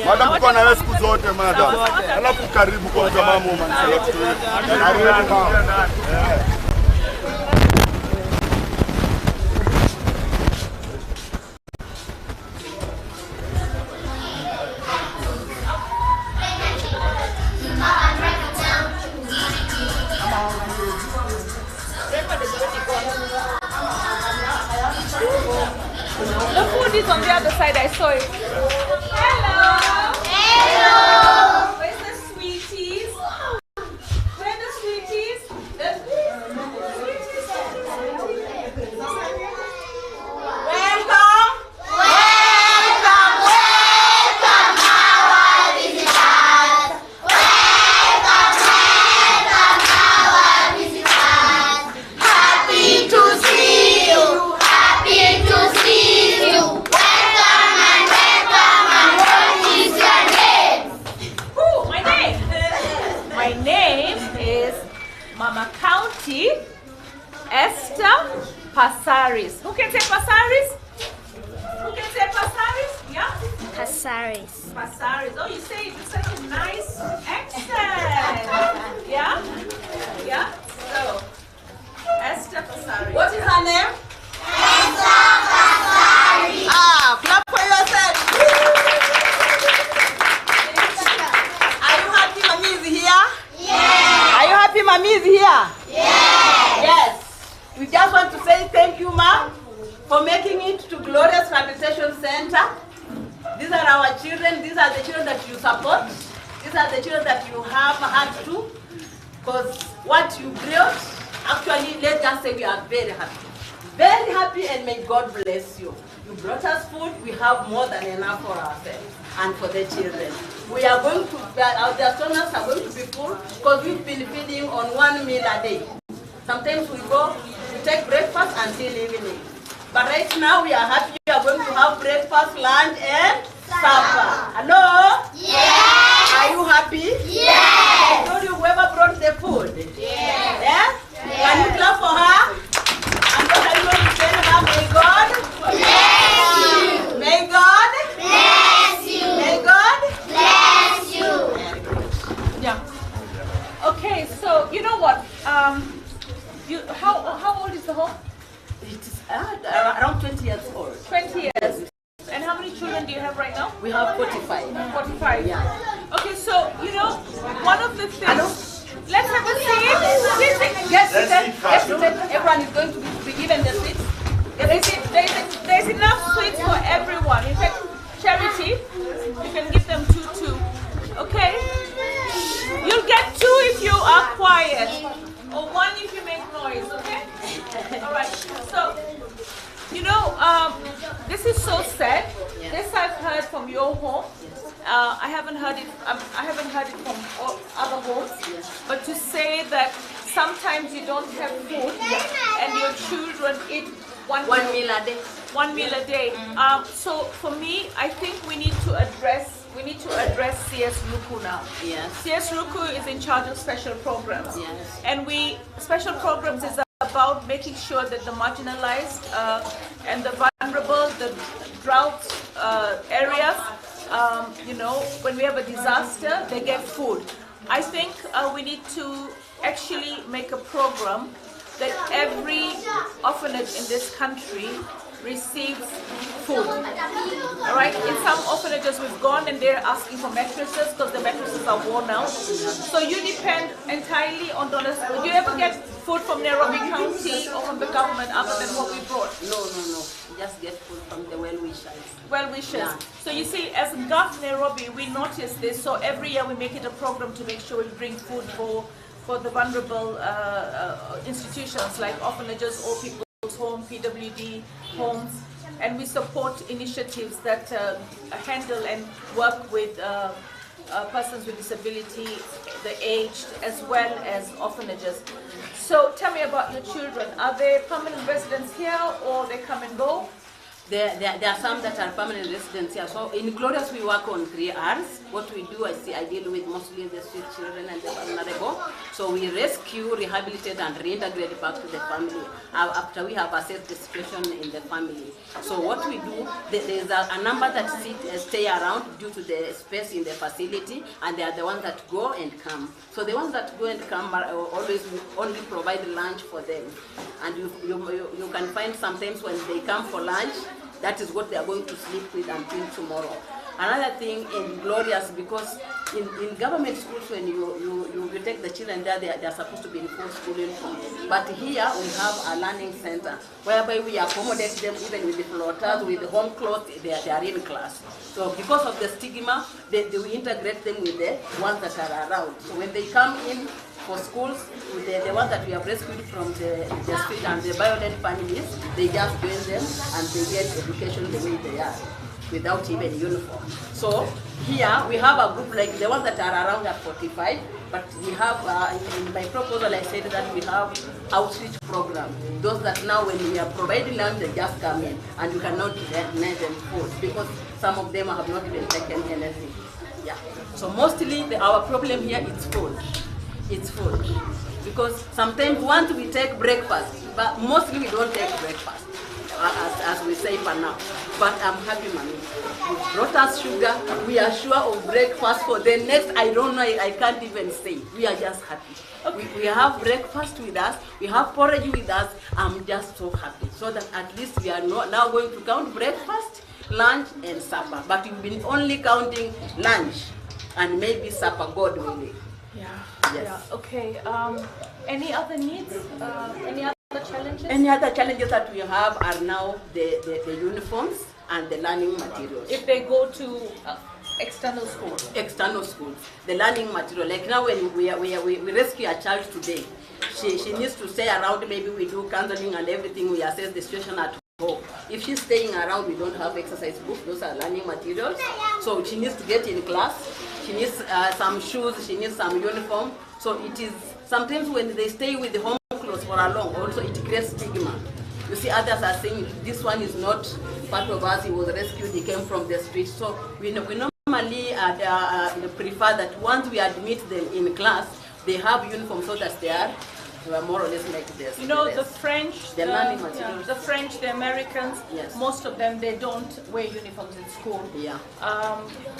Madam kwa na wewe siku zote madam. Alafu karibu kwa jamaa mama The food is on the other side, I saw it. Hello! Hello! Where's the sweeties? Where are the sweeties? The sweeties. Welcome! Welcome! Welcome our visitors! Welcome! Welcome our visitors! Happy to see you! Happy to see you! Welcome and welcome, and what is your name? Ooh, my name. My name is Mama County Esther Passaris. Who can say Passaris? Who can say Passaris? Yeah? Passaris. Passaris. Oh, you say it with such a nice accent. Yeah? Yeah? So, Esther Passaris. What is her name? Clap for yourself. Are you happy Mommy is here? Yes. Are you happy Mommy is here? Yes. Yes. We just want to say thank you, Ma'am, for making it to Glorious Rehabilitation Center. These are our children. These are the children that you support. These are the children that you have had to. Because what you built, actually, let's just say we are very happy. Very happy, and may God bless you. You brought us food. We have more than enough for ourselves and for the children. We are going to, our stomachs are going to be full because we've been feeding on 1 meal a day. Sometimes we go to take breakfast until evening. But right now we are happy we are going to have breakfast, lunch, and supper. Hello? Yes. Are you happy? Yes. I told you whoever brought the food. Yes. Yes? Can you clap for her? And what are you going to tell her? May God bless you. May God bless you. May God bless you. Yeah. Okay, so you know what? How old is the home? It is around 20 years old. 20 years. And how many children do you have right now? We have 45. 45. Yeah. Okay, so you know, one of the things. Let's have a seat. Yes, everyone is going to be given the seats. There's enough sweets for everyone. In fact, Charity, you can give them two. Okay? You'll get 2 if you are quiet, or 1 if you make noise. Okay? All right. So, you know, this is so sad. This I've heard from your home. I haven't heard it. I haven't heard it from all other homes. But to say that sometimes you don't have food and your children eat one meal a day. 1 meal a day. So for me, I think we need to address CS Ruku now. Yes. CS Ruku is in charge of special programs. Yes. And special programs is about making sure that the marginalized and the vulnerable, the drought areas, you know, when we have a disaster, they get food. I think we need to actually make a program that every orphanage in this country receives food. All right. In some orphanages we've gone and they're asking for mattresses because the mattresses are worn out. So you depend entirely on donors. Do you ever get food from Nairobi County or from the government other than what we brought? No. We just get food from the well-wishers. Well-wishers. Yeah. So you see, as Gov Nairobi, we notice this. So every year we make it a program to make sure we bring food for the vulnerable institutions like orphanages, old people's home, PWD homes, and we support initiatives that handle and work with persons with disability, the aged, as well as orphanages. So tell me about your children. Are they permanent residents here or they come and go? There are some that are permanent residents here. So in Glorious, we work on 3 R's. What we do, I deal with mostly the street children and the vulnerable. So we rescue, rehabilitate, and reintegrate back to the family after we have assessed the situation in the family. So what we do, there's a number that stay around due to the space in the facility, and they are the ones that go and come. So the ones that go and come are always only provide lunch for them. And you can find sometimes when they come for lunch, that is what they are going to sleep with until tomorrow. Another thing in Glorious, because in government schools, when you take the children there, they are supposed to be in full school uniform. But here we have a learning center whereby we accommodate them even with the floaters, with the home clothes, they are in class. So because of the stigma, we integrate them with the ones that are around. So when they come in for schools, the ones that we have rescued from the street and the violent families, they just join them and they get education the way they are, without even uniform. So here we have a group like the ones that are around at 45, but we have, in my proposal I said that we have outreach program. Those that now when we are providing lunch, they just come in and you cannot deny them food because some of them have not even taken anything. Yeah. So mostly our problem here is food. It's food. Because sometimes once we take breakfast, but mostly we don't take breakfast. As we say for now. But I'm happy, mommy. You brought us sugar. We are sure of breakfast for the next, I don't know, I can't even say. We are just happy. Okay. We have breakfast with us. We have porridge with us. I'm just so happy. So that at least we are now going to count breakfast, lunch, and supper. But we've been only counting lunch and maybe supper, God willing. Yeah. Yes. Yeah. Okay. Any other needs? Any other challenges? Any other challenges that we have are now the uniforms and the learning materials. If they go to external schools? External schools. The learning material. Like now when we rescue a child today, she needs to stay around, maybe we do counseling and everything, we assess the situation at home. If she's staying around, we don't have exercise books, those are learning materials. So she needs to get in class, she needs some shoes, she needs some uniform. So it is, sometimes when they stay with the home clothes for a long, also it creates stigma. You see, others are saying, this one is not part of us, he was rescued, he came from the street. So we normally prefer that once we admit them in class, they have uniform so that they are more or less like this. You know, the French, the French, the Americans, yes. Most of them, they don't wear uniforms in school. Yeah.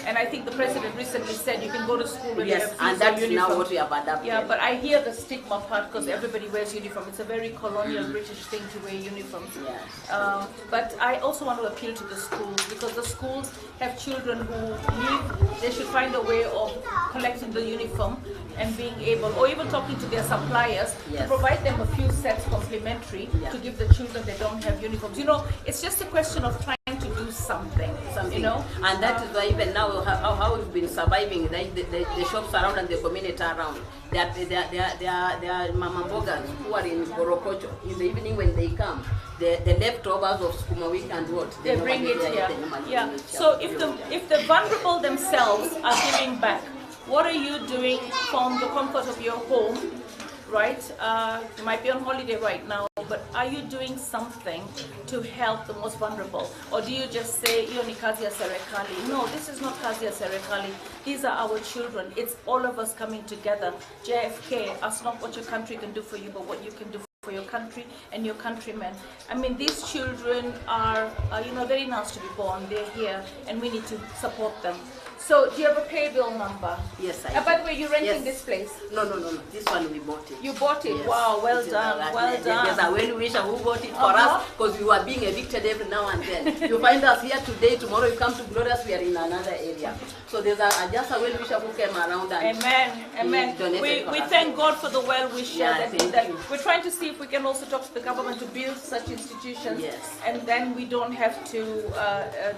And I think the president recently said you can go to school with yes, and that's uniform. Now what we have adapted. Yeah, but I hear the stigma part because everybody wears uniform. It's a very colonial British thing to wear uniforms. Yes. But I also want to appeal to the schools because the schools have children who need, they should find a way of collecting the uniform and being able, or even talking to their suppliers, yes. to provide them a few sets complimentary, yeah. to give the children that don't have uniforms. You know, it's just a question of trying to do something, you know. And that is why even now how we've been surviving, the shops around and the community around. They are mama bogas who are in Borokocho. In the evening when they come, the leftovers of Skuma week and what? They bring it here. Yeah. So if the vulnerable themselves are giving back, what are you doing from the comfort of your home, right? You might be on holiday right now, but are you doing something to help the most vulnerable? Or do you just say, "Iyo ni kazi ya serikali"? No, this is not kazi ya serikali. These are our children. It's all of us coming together. JFK, ask not what your country can do for you, but what you can do for your country and your countrymen. I mean, these children are, you know, very nice to be born. They're here, and we need to support them. So, do you have a pay bill number? Yes, I do. By the way, you're renting yes. this place? No. This one we bought it. You bought it? Yes. Wow, well done, well done. There's a well-wisher who bought it for us because we were being evicted every now and then. You find us here today, tomorrow you come to Glorious, we are in another area. So there's just a well-wisher who came around and Amen. We thank God for the well-wishers. Yeah, that we're trying to see if we can also talk to the government to build such institutions. Yes. And then we don't have to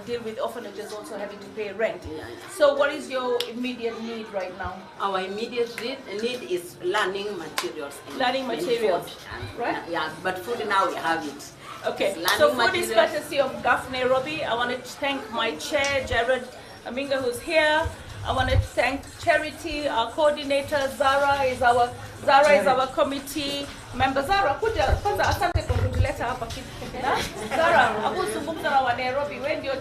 deal with orphanages also having to pay rent. Yeah. So what is your immediate need right now? Our immediate need is learning materials. Learning materials, right? Yeah, but food now we have it. Okay, so food is courtesy of GAF Nairobi. I want to thank my chair, Jared Aminga, who's here. I want to thank Charity, our coordinator. Zara is our committee member. Zara, asante kwa kuleta hapa kitu. Zara, akuzungumza na wa Nairobi, wewe ndio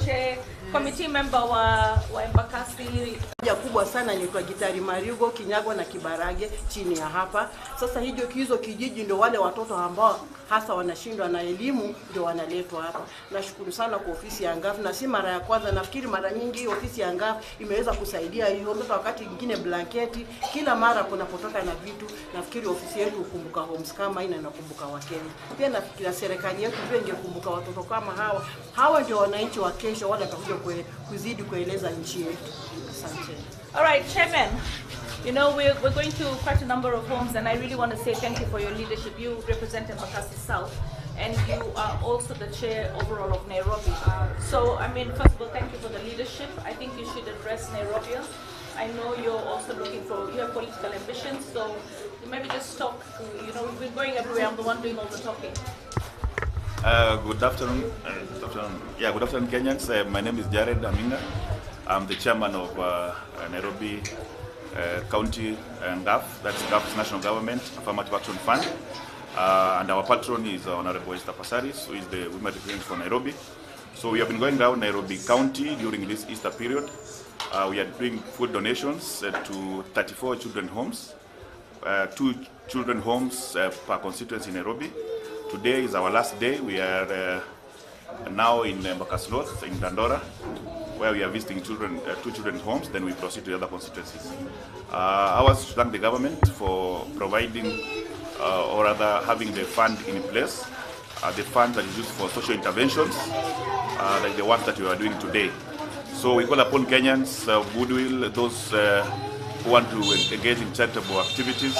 committee member wa Embakasi. Kubwa sana ni kwa Gitari Marigo, Kinyagwa na Kibarage chini ya hapa. Sasa hizo kijiji ndio wale watoto ambao hasa wanashindwa na elimu ndio wanaletwa hapa. Nashukuru sana kwa ofisi ya Ngafu, na si mara ya kwanza, nafikiri mara nyingi ofisi ya Ngafu imeweza kusaidia hiyo mtoto, wakati mwingine blanketi, kila mara kunapotoka na vitu. Nafikiri ofisi yetu hukumbuka homes kama ina nakumbuka Wakenya. Pia nafikiri serikali yetu pia ingekumbuka watoto kama hawa. Hawa ndio wananchi wa kesho, wale watakuja kuzidi kueleza nchi yetu. Asante. All right, Chairman. You know, we're going to quite a number of homes, and I really want to say thank you for your leadership. You represent Embakasi South, and you are also the chair overall of Nairobi. So, I mean, first of all, thank you for the leadership. I think you should address Nairobians. I know you're also looking for, you have political ambitions, so maybe just talk to, you know, we've been going everywhere. I'm the one doing all the talking. Good afternoon. Good afternoon, Kenyans. My name is Jared Aminga. I'm the chairman of Nairobi County GAF, that's GAF's National Government Affirmative Action Fund. And our patron is Honorable Passaris, who is the women representative for Nairobi. So we have been going down Nairobi County during this Easter period. We are doing food donations to 34 children homes, 2 children homes per constituency in Nairobi. Today is our last day. We are now in Embakasi North, in Dandora, where we are visiting 2 children's homes, then we proceed to the other constituencies. I was to thank the government for providing, or rather having the fund in place, the fund that is used for social interventions, like the work that we are doing today. So we call upon Kenyans, goodwill, those who want to engage in charitable activities,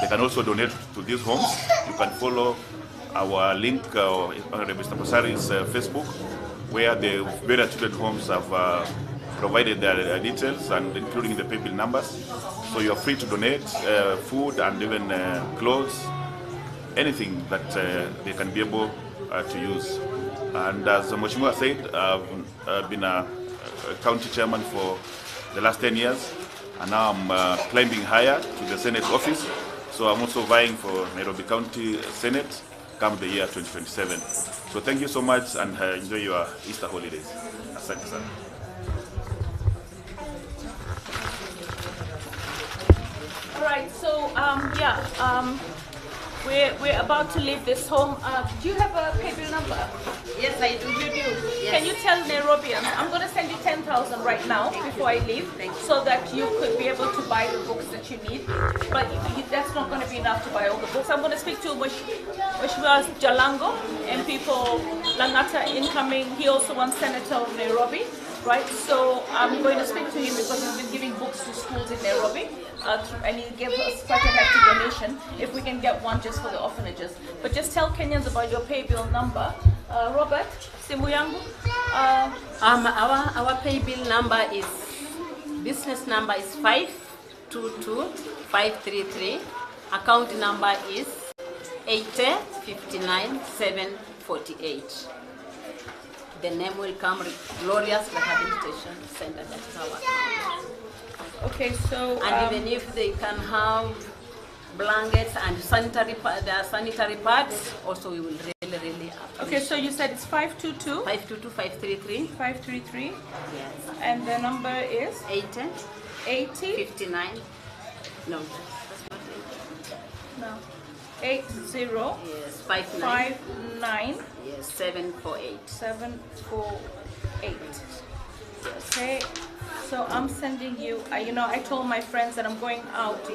they can also donate to these homes. You can follow our link on Mr. Passaris' Facebook, where the various children's homes have provided their details, and including the PayBill numbers. So you are free to donate food and even clothes, anything that they can be able to use. And as Mheshimiwa said, I've been a county chairman for the last 10 years, and now I'm climbing higher to the Senate office. So I'm also vying for Nairobi County Senate come the year 2027. So thank you so much, and enjoy your Easter holidays. Asante sana. All right, so we're about to leave this home. Do you have a PayBill number? Yes, I do. You do. Yes. Can you tell Nairobians? I'm going to send you 10,000 right now before I leave, so that you could be able to buy the books that you need. But that's not going to be enough to buy all the books. I'm going to speak to Mheshimiwa Jalango, MP for Langata incoming. He also wants Senator of Nairobi, right? So I'm going to speak to him because he's been giving books to schools in Nairobi. And he gave us quite a hefty donation, if we can get one just for the orphanages. But just tell Kenyans about your PayBill number. Robert, simu yangu? Our PayBill number is, business number is 522533. Account number is 8059748. The name will come Glorious Rehabilitation Center. That's our account. Okay, so and even if they can have blankets and sanitary pads, also we will really appreciate. Okay, so you said it's 522 533 533. Yes. And the number is 80 59. No, that's not it. No. 80 yes 59 59 yes 748 748. Okay. So I'm sending you, I told my friends that I'm going out,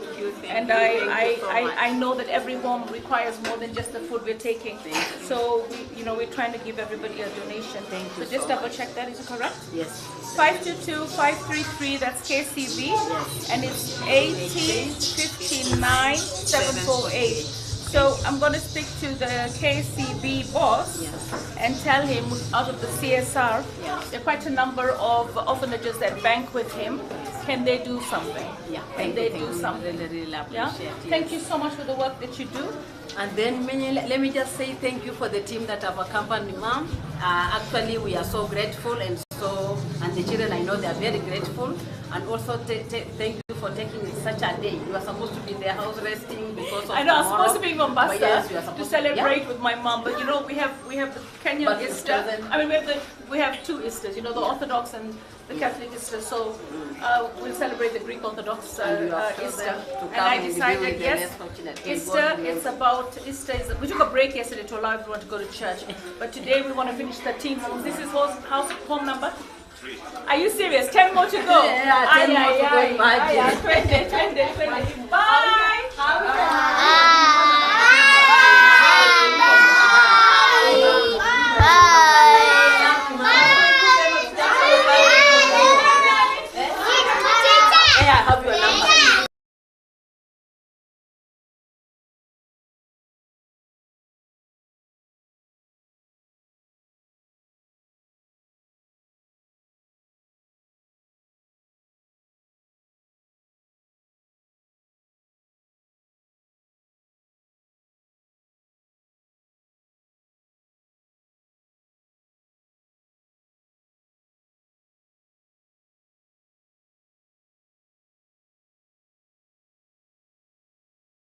and I know that every home requires more than just the food we're taking. So we're trying to give everybody a donation. So just double check that, is it correct? Yes. 522 533, that's KCB, yes. And it's 80 59 748. So I'm going to speak to the KCB boss, yes, and tell him out of the CSR, yes, there are quite a number of orphanages that bank with him. Can they do something? Yeah, Can they do something? Really appreciate Yeah? it. Thank you so much for the work that you do. And then let me just say thank you for the team that have accompanied Mom. Actually, we are so grateful and the children, I know they are very grateful. And also thank you for taking such a day. You are supposed to be in their house resting because of I know, I'm tomorrow. supposed to be in Mombasa But yes, you are to supposed celebrate yeah. with my mom, but you know, we have the Kenyan But Easter. present. I mean, we have two Easters, you know, the Orthodox and the Catholic Easter. So we'll celebrate the Greek Orthodox And you have Easter. chosen to And come I and be decided, with the yes, less fortunate. May Easter, God bless. it's about, Easter is, we took a break yesterday to allow everyone to go to church. But today we want to finish 13 rooms. This is home number? Are you serious? 10 more to go? Yeah, 10 more to go, imagine. 20. Bye!